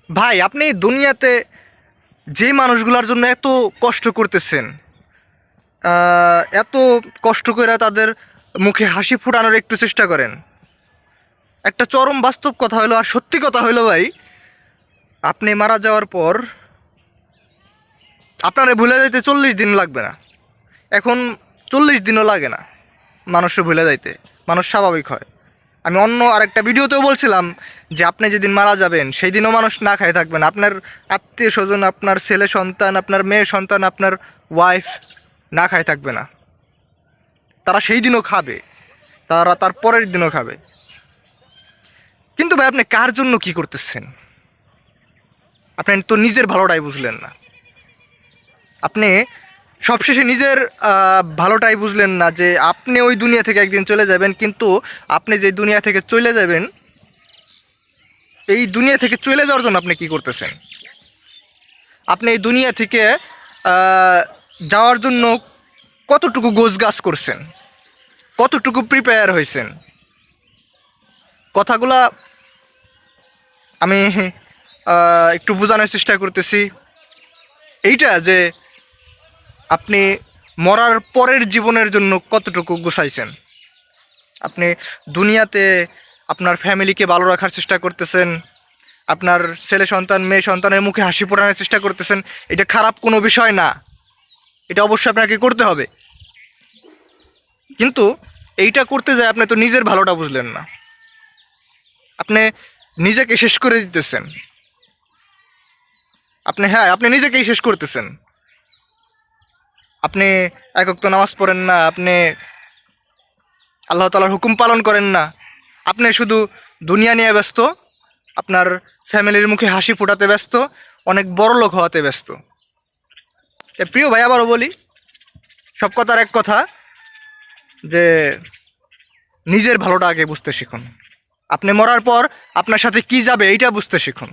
ভাই আপনি দুনিয়াতে যে মানুষগুলোর জন্য এত কষ্ট করতেছেন, এত কষ্ট করে তাদের মুখে হাসি ফোটানোর একটু চেষ্টা করেন। একটা চরম বাস্তব কথা হলো আর সত্যি কথা হলো ভাই, আপনি মারা যাওয়ার পর আপনারে ভুলে যাইতে 40 দিন লাগবে না। এখন 40 দিনও লাগে না মানুষকে ভুলে যাইতে, মানুষ স্বাভাবিক হয়। আমি অন্য আরেকটা ভিডিওতেও বলছিলাম যে আপনি যেদিন মারা যাবেন সেই দিনও মানুষ না খায় থাকবেন। আপনার আত্মীয় স্বজন, আপনার ছেলে সন্তান, আপনার মেয়ে সন্তান, আপনার ওয়াইফ না খায় থাকবে না। তারা সেই দিনও খাবে, তারা তার পরের দিনও খাবে। কিন্তু ভাই আপনি কার জন্য কি করতেছেন? আপনি তো নিজের ভালোটাই বুঝলেন না। আপনি সবশেষে নিজের ভালোটাই বুঝলেন না যে আপনি ওই দুনিয়া থেকে একদিন চলে যাবেন, কিন্তু আপনি যে দুনিয়া থেকে চলে যাবেন, এই দুনিয়া থেকে চলে যাওয়ার জন্য আপনি কি করতেছেন? আপনি এই দুনিয়া থেকে যাওয়ার জন্য কতটুকু গোছগাছ করছেন, কতটুকু প্রিপেয়ার হয়েছেন? কথাগুলা আমি একটু বোঝানোর চেষ্টা করতেছি। এইটা যে আপনি মরার পরের জীবনের জন্য কতটুকু গোছাইছেন। আপনি দুনিয়াতে আপনার ফ্যামিলিকে ভালো রাখার চেষ্টা করতেছেন, আপনার ছেলে সন্তান মেয়ে সন্তানের মুখে হাসি ফোটানোর চেষ্টা করতেছেন। এটা খারাপ কোনো বিষয় না, এটা অবশ্যই আপনাকে করতে হবে। কিন্তু এইটা করতে যায় আপনি তো নিজের ভালোটা বুঝলেন না। আপনি নিজেকে শেষ করে দিতেছেন। আপনি নিজেকেই শেষ করতেছেন। আপনি এক ওয়াক্ত নামাজ পড়েন না, আপনি আল্লাহ তাআলার হুকুম পালন করেন না, আপনি শুধু দুনিয়া নিয়ে ব্যস্ত, আপনার ফ্যামিলির মুখে হাসি ফোটাতে ব্যস্ত, অনেক বড় লোক হওয়াতে ব্যস্ত। প্রিয় ভাই, আবারও বলি, সব কথার এক কথা, যে নিজের ভালোটা আগে বুঝতে শিখুন। আপনি মরার পর আপনার সাথে কি যাবে এইটা বুঝতে শিখুন।